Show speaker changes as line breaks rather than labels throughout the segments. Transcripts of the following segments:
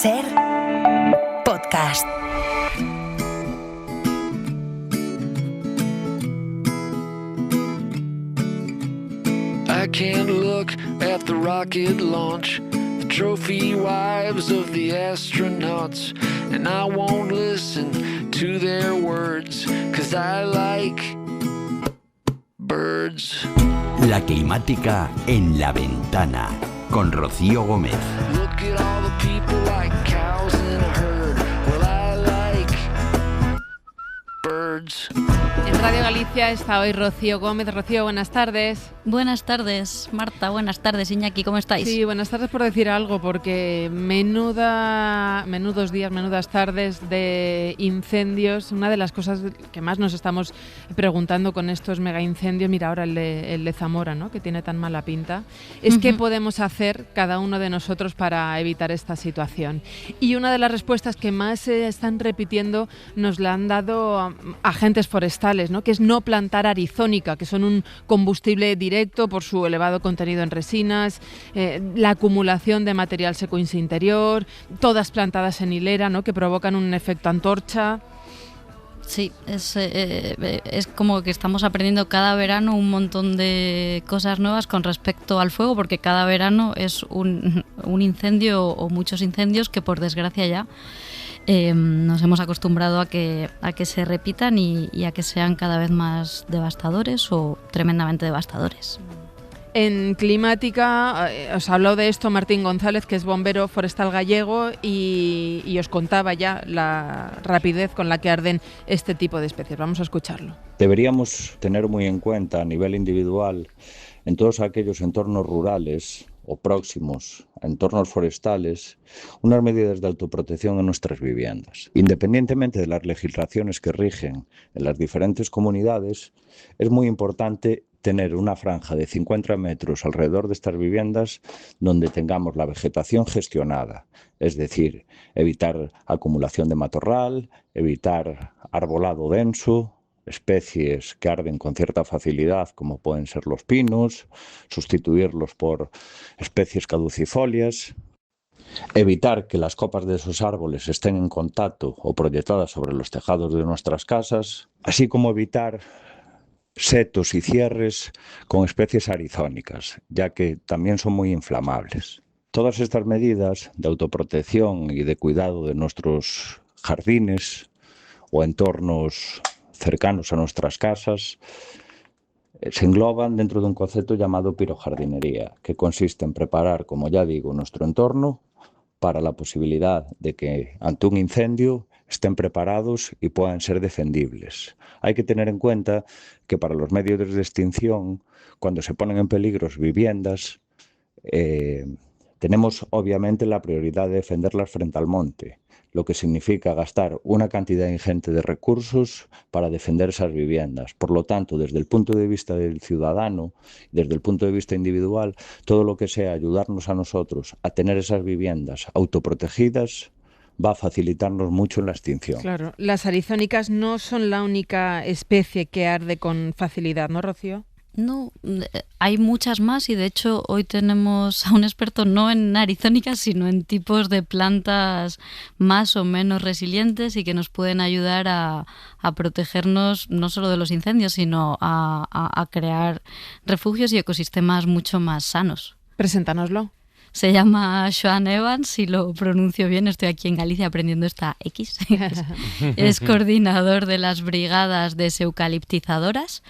SER Podcast.
I can't look at the rocket launch, the trophy wives of the astronauts, and I won't listen to their words, 'cause I like birds.
La climática en La Ventana, con Rocío Gómez.
Look at all the people like cows in a herd. Well, I like birds.
En Radio Galicia está hoy Rocío Gómez. Rocío, buenas tardes.
Buenas tardes, Marta. Buenas tardes, Iñaki. ¿Cómo estáis?
Sí, buenas tardes por decir algo, porque menudos días, menudas tardes de incendios. Una de las cosas que más nos estamos preguntando con estos mega incendios, mira ahora el de Zamora, ¿no?, que tiene tan mala pinta, es qué podemos hacer cada uno de nosotros para evitar esta situación. Y una de las respuestas que más se están repitiendo nos la han dado agentes forestales, ¿no?, que es no plantar arizónica, que son un combustible directo por su elevado contenido en resinas, la acumulación de material seco en su interior, todas plantadas en hilera, ¿no?, que provocan un efecto antorcha.
Sí, es como que estamos aprendiendo cada verano un montón de cosas nuevas con respecto al fuego, porque cada verano es un incendio o muchos incendios que por desgracia ya nos hemos acostumbrado a que se repitan y a que sean cada vez más devastadores o tremendamente devastadores.
En Climática os habló de esto Martín González, que es bombero forestal gallego, y os contaba ya la rapidez con la que arden este tipo de especies. Vamos a escucharlo.
Deberíamos tener muy en cuenta a nivel individual, en todos aquellos entornos rurales o próximos a entornos forestales, unas medidas de autoprotección en nuestras viviendas. Independientemente de las legislaciones que rigen en las diferentes comunidades, es muy importante tener una franja de 50 metros alrededor de estas viviendas donde tengamos la vegetación gestionada, es decir, evitar acumulación de matorral, evitar arbolado denso, especies que arden con cierta facilidad, como pueden ser los pinos, sustituirlos por especies caducifolias, evitar que las copas de esos árboles estén en contacto o proyectadas sobre los tejados de nuestras casas, así como evitar setos y cierres con especies arizónicas, ya que también son muy inflamables. Todas estas medidas de autoprotección y de cuidado de nuestros jardines o entornos cercanos a nuestras casas se engloban dentro de un concepto llamado pirojardinería, que consiste en preparar, como ya digo, nuestro entorno para la posibilidad de que ante un incendio estén preparados y puedan ser defendibles. Hay que tener en cuenta que para los medios de extinción, cuando se ponen en peligro viviendas, tenemos obviamente la prioridad de defenderlas frente al monte, lo que significa gastar una cantidad ingente de recursos para defender esas viviendas. Por lo tanto, desde el punto de vista del ciudadano, desde el punto de vista individual, todo lo que sea ayudarnos a nosotros a tener esas viviendas autoprotegidas va a facilitarnos mucho en la extinción.
Claro, las arizónicas no son la única especie que arde con facilidad, ¿no, Rocío?
No, hay muchas más y de hecho hoy tenemos a un experto no en arizónicas sino en tipos de plantas más o menos resilientes y que nos pueden ayudar a protegernos no solo de los incendios sino a crear refugios y ecosistemas mucho más sanos.
Preséntanoslo.
Se llama Joan Evans, si lo pronuncio bien, estoy aquí en Galicia aprendiendo esta X. Es coordinador de las brigadas deseucaliptizadoras,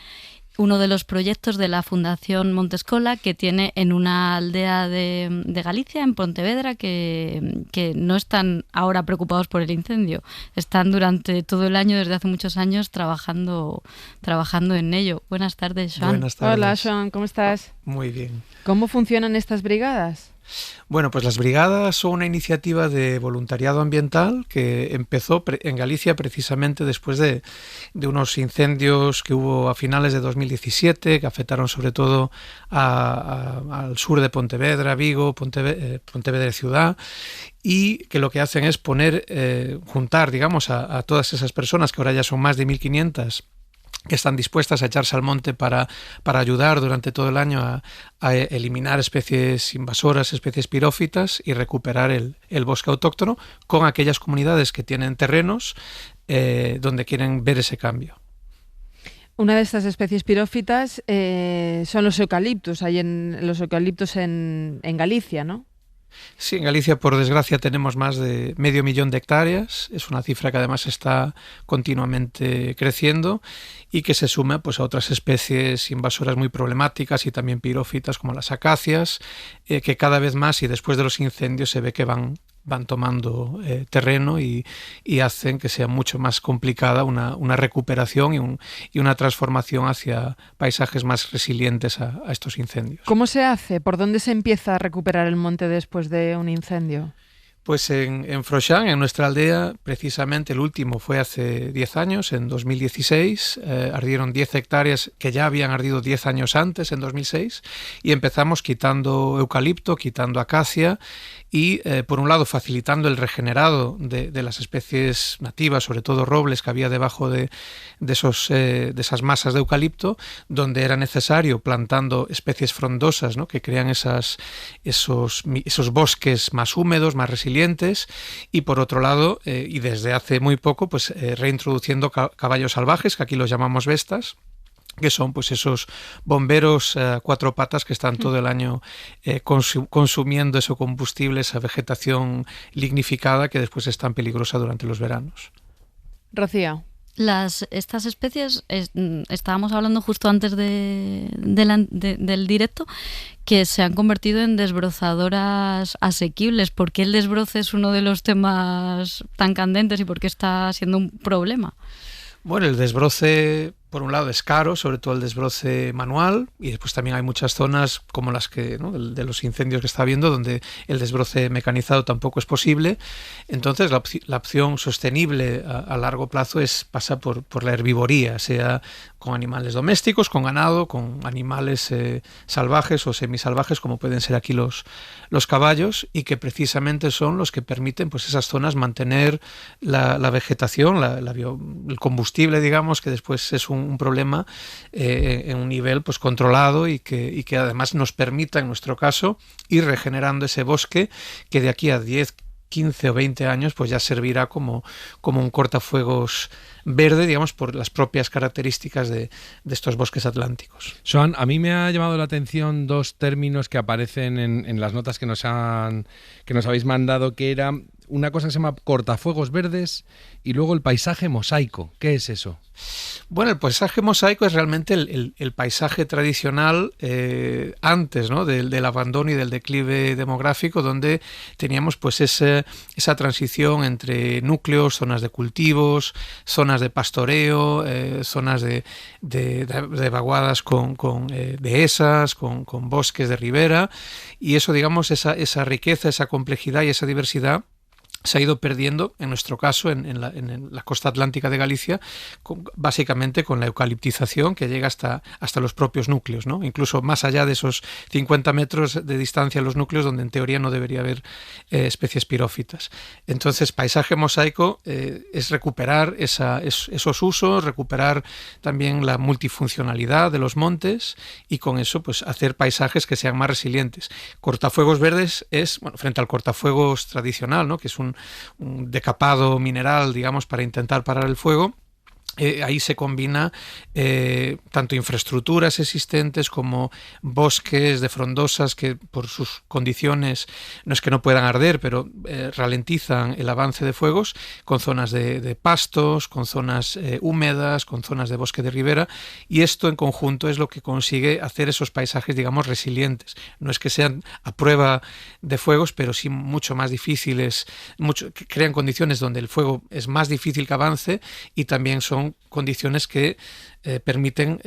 uno de los proyectos de la Fundación Montescola, que tiene en una aldea de Galicia, en Pontevedra, que no están ahora preocupados por el incendio. Están durante todo el año, desde hace muchos años, trabajando en ello. Buenas tardes, Joan.
Buenas tardes.
Hola, Joan, ¿cómo estás?
Muy bien.
¿Cómo funcionan estas brigadas?
Bueno, pues las brigadas son una iniciativa de voluntariado ambiental que empezó en Galicia precisamente después de unos incendios que hubo a finales de 2017 que afectaron sobre todo al sur de Pontevedra, Vigo, Pontevedra ciudad, y que lo que hacen es juntar, digamos, a todas esas personas que ahora ya son más de 1.500 que están dispuestas a echarse al monte para ayudar durante todo el año a eliminar especies invasoras, especies pirófitas y recuperar el bosque autóctono con aquellas comunidades que tienen terrenos donde quieren ver ese cambio.
Una de estas especies pirófitas son los eucaliptos, hay los eucaliptos en Galicia, ¿no?
Sí, en Galicia, por desgracia, tenemos más de 500.000 de hectáreas. Es una cifra que además está continuamente creciendo y que se suma pues, a otras especies invasoras muy problemáticas y también pirófitas como las acacias, que cada vez más y después de los incendios se ve que van tomando terreno y hacen que sea mucho más complicada una recuperación y una transformación hacia paisajes más resilientes a estos incendios.
¿Cómo se hace? ¿Por dónde se empieza a recuperar el monte después de un incendio?
Pues en Froxán, en nuestra aldea, precisamente el último fue hace 10 años, en 2016, ardieron 10 hectáreas que ya habían ardido 10 años antes, en 2006, y empezamos quitando eucalipto, quitando acacia y, por un lado, facilitando el regenerado de las especies nativas, sobre todo robles que había debajo de esas masas de eucalipto, donde era necesario plantando especies frondosas, ¿no?, que crean esos bosques más húmedos, más resilientes, y por otro lado, y desde hace muy poco, pues reintroduciendo caballos salvajes, que aquí los llamamos bestas, que son pues esos bomberos a 4 patas que están todo el año consumiendo ese combustible, esa vegetación lignificada que después es tan peligrosa durante los veranos.
Rocío.
Estas especies, estábamos hablando justo antes del directo, que se han convertido en desbrozadoras asequibles. ¿Por qué el desbroce es uno de los temas tan candentes y por qué está siendo un problema?
Bueno, el desbroce, por un lado, es caro, sobre todo el desbroce manual, y después también hay muchas zonas como las que, ¿no?, de los incendios que está habiendo, donde el desbroce mecanizado tampoco es posible. Entonces, la opción sostenible a largo plazo pasa por la herbivoría, sea con animales domésticos, con ganado, con animales salvajes o semisalvajes, como pueden ser aquí los caballos, y que precisamente son los que permiten pues esas zonas mantener la vegetación, el combustible, digamos, que después es un problema en un nivel pues controlado y que además nos permita, en nuestro caso, ir regenerando ese bosque que de aquí a 10, 15 o 20 años pues ya servirá como un cortafuegos verde, digamos, por las propias características de estos bosques atlánticos.
Joan, a mí me ha llamado la atención 2 términos que aparecen en las notas que nos habéis mandado, que era una cosa que se llama cortafuegos verdes y luego el paisaje mosaico. ¿Qué es eso?
Bueno, el paisaje mosaico es realmente el paisaje tradicional antes, ¿no?, del abandono y del declive demográfico, donde teníamos pues esa transición entre núcleos, zonas de cultivos, zonas de pastoreo, zonas de vaguadas con dehesas, con bosques de ribera, y eso, digamos, esa riqueza, esa complejidad y esa diversidad se ha ido perdiendo, en nuestro caso, en la costa atlántica de Galicia, básicamente con la eucaliptización que llega hasta los propios núcleos, ¿no? Incluso más allá de esos 50 metros de distancia a los núcleos, donde en teoría no debería haber especies pirófitas. Entonces, paisaje mosaico es recuperar esos usos, recuperar también la multifuncionalidad de los montes y con eso pues hacer paisajes que sean más resilientes. Cortafuegos verdes es, bueno, frente al cortafuegos tradicional, ¿no?, que es un decapado mineral, digamos, para intentar parar el fuego. Ahí se combina tanto infraestructuras existentes como bosques de frondosas que por sus condiciones no es que no puedan arder, pero ralentizan el avance de fuegos, con zonas de pastos, con zonas húmedas, con zonas de bosque de ribera, y esto en conjunto es lo que consigue hacer esos paisajes, digamos, resilientes. No es que sean a prueba de fuegos, pero sí mucho más difíciles, que crean condiciones donde el fuego es más difícil que avance y también son condiciones que permiten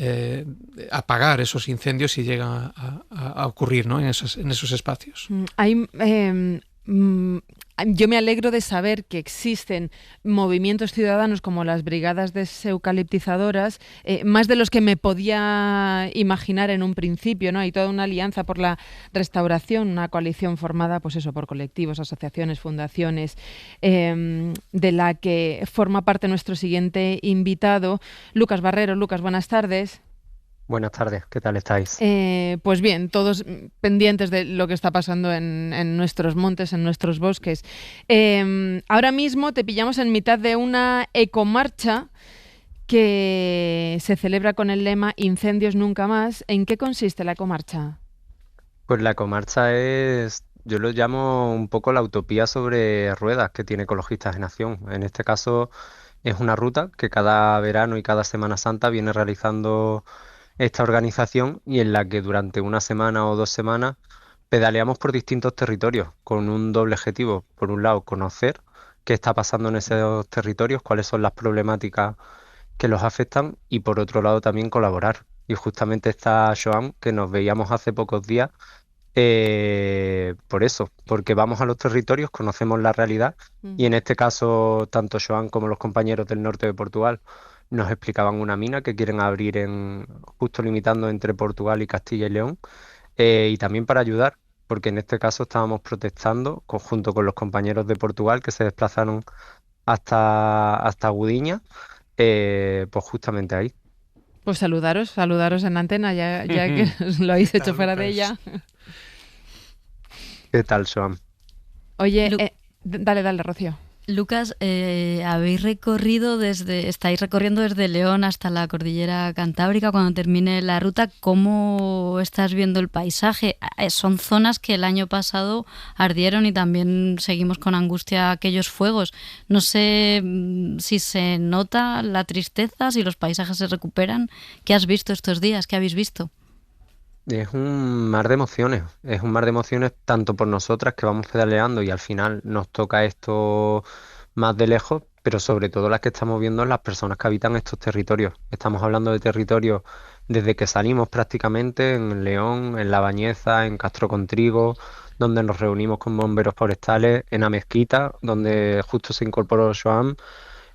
apagar esos incendios si llegan a ocurrir, ¿no?, en esos espacios.
yo me alegro de saber que existen movimientos ciudadanos como las brigadas deseucaliptizadoras, más de los que me podía imaginar en un principio, ¿no? Hay toda una alianza por la restauración, una coalición formada, pues eso, por colectivos, asociaciones, fundaciones, de la que forma parte nuestro siguiente invitado, Lucas Barrero. Lucas, buenas tardes.
Buenas tardes, ¿qué tal estáis?
Pues bien, todos pendientes de lo que está pasando en nuestros montes, en nuestros bosques. Ahora mismo te pillamos en mitad de una ecomarcha que se celebra con el lema Incendios nunca más. ¿En qué consiste la ecomarcha?
Pues la ecomarcha yo lo llamo un poco la utopía sobre ruedas que tiene Ecologistas en Acción. En este caso es una ruta que cada verano y cada Semana Santa viene realizando esta organización y en la que durante una semana o 2 semanas pedaleamos por distintos territorios con un doble objetivo. Por un lado, conocer qué está pasando en esos territorios, cuáles son las problemáticas que los afectan y por otro lado también colaborar. Y justamente está Joan, que nos veíamos hace pocos días, por eso, porque vamos a los territorios, conocemos la realidad y en este caso tanto Joan como los compañeros del norte de Portugal nos explicaban una mina que quieren abrir justo limitando entre Portugal y Castilla y León, y también para ayudar, porque en este caso estábamos protestando junto con los compañeros de Portugal que se desplazaron hasta Gudiña, pues justamente ahí.
Pues saludaros en antena, ya que lo habéis hecho fuera de ella.
¿Qué tal, Joan?
Oye, dale, Rocío.
Lucas, estáis recorriendo desde León hasta la cordillera Cantábrica. Cuando termine la ruta, ¿cómo estás viendo el paisaje? Son zonas que el año pasado ardieron y también seguimos con angustia aquellos fuegos. No sé si se nota la tristeza, si los paisajes se recuperan. ¿Qué has visto estos días? ¿Qué habéis visto?
Es un mar de emociones tanto por nosotras que vamos pedaleando y al final nos toca esto más de lejos, pero sobre todo las que estamos viendo las personas que habitan estos territorios. Estamos hablando de territorios desde que salimos prácticamente en León, en La Bañeza, en Castro Contrigo, donde nos reunimos con bomberos forestales, en Amezquita, donde justo se incorporó Joan,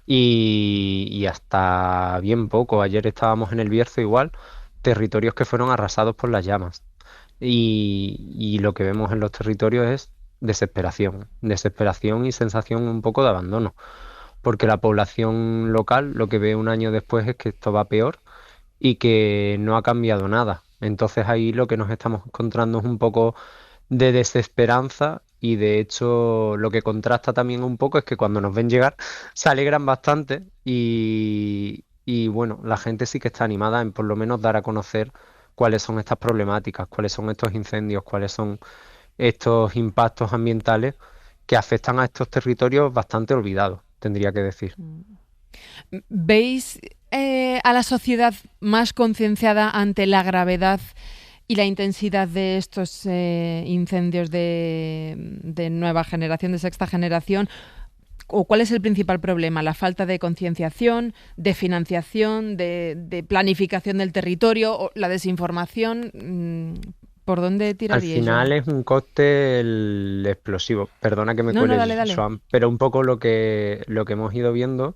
y hasta bien poco. Ayer estábamos en El Bierzo igual, territorios que fueron arrasados por las llamas. Y lo que vemos en los territorios es desesperación y sensación un poco de abandono, porque la población local lo que ve un año después es que esto va peor y que no ha cambiado nada. Entonces ahí lo que nos estamos encontrando es un poco de desesperanza y de hecho lo que contrasta también un poco es que cuando nos ven llegar se alegran bastante y bueno, la gente sí que está animada en por lo menos dar a conocer cuáles son estas problemáticas, cuáles son estos incendios, cuáles son estos impactos ambientales que afectan a estos territorios bastante olvidados, tendría que decir.
¿Veis a la sociedad más concienciada ante la gravedad y la intensidad de estos incendios de nueva generación, de sexta generación? ¿O cuál es el principal problema? ¿La falta de concienciación, de financiación, de planificación del territorio, o la desinformación? ¿Por dónde tiraría?
Al final es un cóctel explosivo. Perdona que me cuele,
dale.
Joan, pero un poco lo que hemos ido viendo,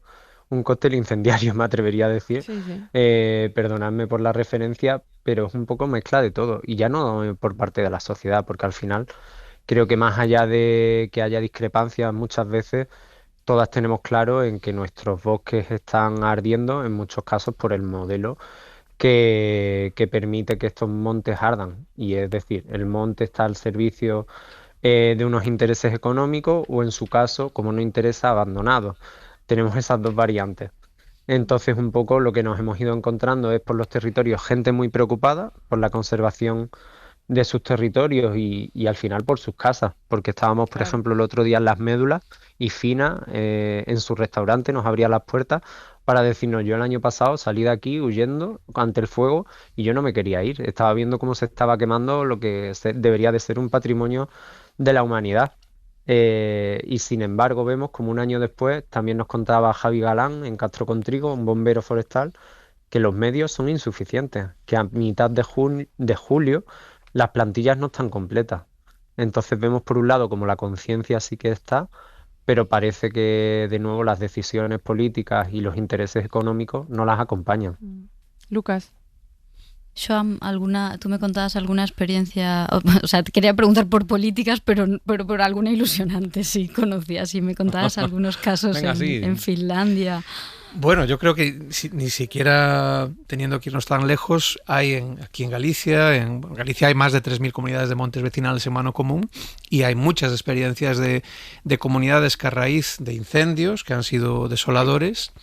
un cóctel incendiario, me atrevería a decir.
Sí.
Perdonadme por la referencia, pero es un poco mezcla de todo. Y ya no por parte de la sociedad, porque al final creo que más allá de que haya discrepancias muchas veces, todas tenemos claro en que nuestros bosques están ardiendo, en muchos casos por el modelo que permite que estos montes ardan. Y es decir, el monte está al servicio de unos intereses económicos o en su caso, como no interesa, abandonado. Tenemos esas dos variantes. Entonces, un poco lo que nos hemos ido encontrando es por los territorios gente muy preocupada por la conservación de sus territorios y al final por sus casas, porque estábamos, por ejemplo, el otro día en Las Médulas y Fina en su restaurante nos abría las puertas para decirnos: yo el año pasado salí de aquí huyendo ante el fuego y yo no me quería ir, estaba viendo cómo se estaba quemando lo que debería de ser un patrimonio de la humanidad. Y sin embargo vemos como un año después también nos contaba Javi Galán en Castro Contrigo, un bombero forestal, que los medios son insuficientes, que a mitad de julio las plantillas no están completas. Entonces vemos por un lado como la conciencia sí que está, pero parece que de nuevo las decisiones políticas y los intereses económicos no las acompañan.
Lucas.
Joan, tú me contabas alguna experiencia, o sea, te quería preguntar por políticas, pero por alguna ilusionante, sí, conocías, y me contabas algunos casos
Venga,
en Finlandia.
Bueno, yo creo que ni siquiera teniendo que irnos tan lejos, hay aquí en Galicia hay más de 3.000 comunidades de montes vecinales en mano común y hay muchas experiencias de comunidades que a raíz de incendios que han sido desoladores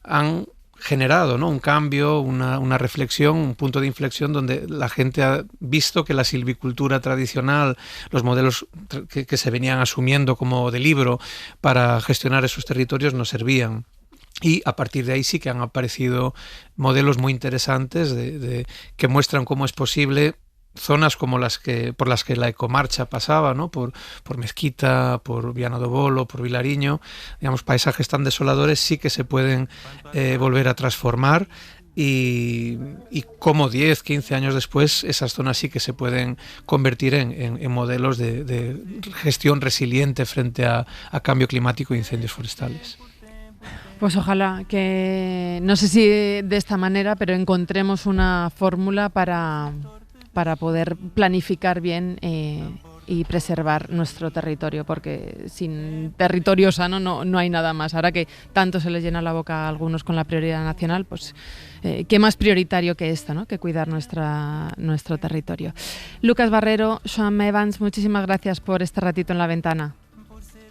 han generado, ¿no?, un cambio, una reflexión, un punto de inflexión donde la gente ha visto que la silvicultura tradicional, los modelos que se venían asumiendo como de libro para gestionar esos territorios no servían. Y a partir de ahí sí que han aparecido modelos muy interesantes que muestran cómo es posible zonas como por las que la ecomarcha pasaba, ¿no? Por Mezquita, por Viana do Bolo, por Vilariño, digamos, paisajes tan desoladores sí que se pueden volver a transformar y como 10, 15 años después esas zonas sí que se pueden convertir en modelos de gestión resiliente frente a cambio climático e incendios forestales.
Pues ojalá que, no sé si de esta manera, pero encontremos una fórmula para poder planificar bien y preservar nuestro territorio, porque sin territorio sano no hay nada más. Ahora que tanto se les llena la boca a algunos con la prioridad nacional, pues qué más prioritario que esta, ¿no?, que cuidar nuestro territorio. Lucas Barrero, Joan Evans, muchísimas gracias por este ratito en La Ventana.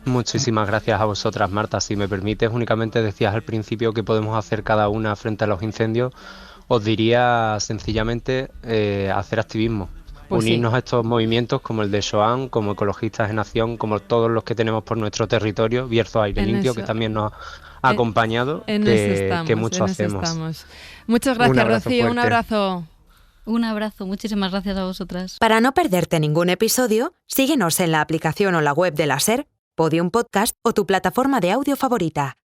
Muchísimas gracias a vosotras, Marta. Si me permites, únicamente decías al principio que podemos hacer cada una frente a los incendios. Os diría sencillamente hacer activismo. Pues unirnos a estos movimientos como el de Joan, como Ecologistas en Acción, como todos los que tenemos por nuestro territorio, Bierzo Aire Limpio, que también nos ha acompañado, que mucho hacemos.
Muchas gracias, Rocío.
Fuerte.
Un abrazo.
Un abrazo, muchísimas gracias a vosotras.
Para no perderte ningún episodio, síguenos en la aplicación o la web de la SER, Podium Podcast o tu plataforma de audio favorita.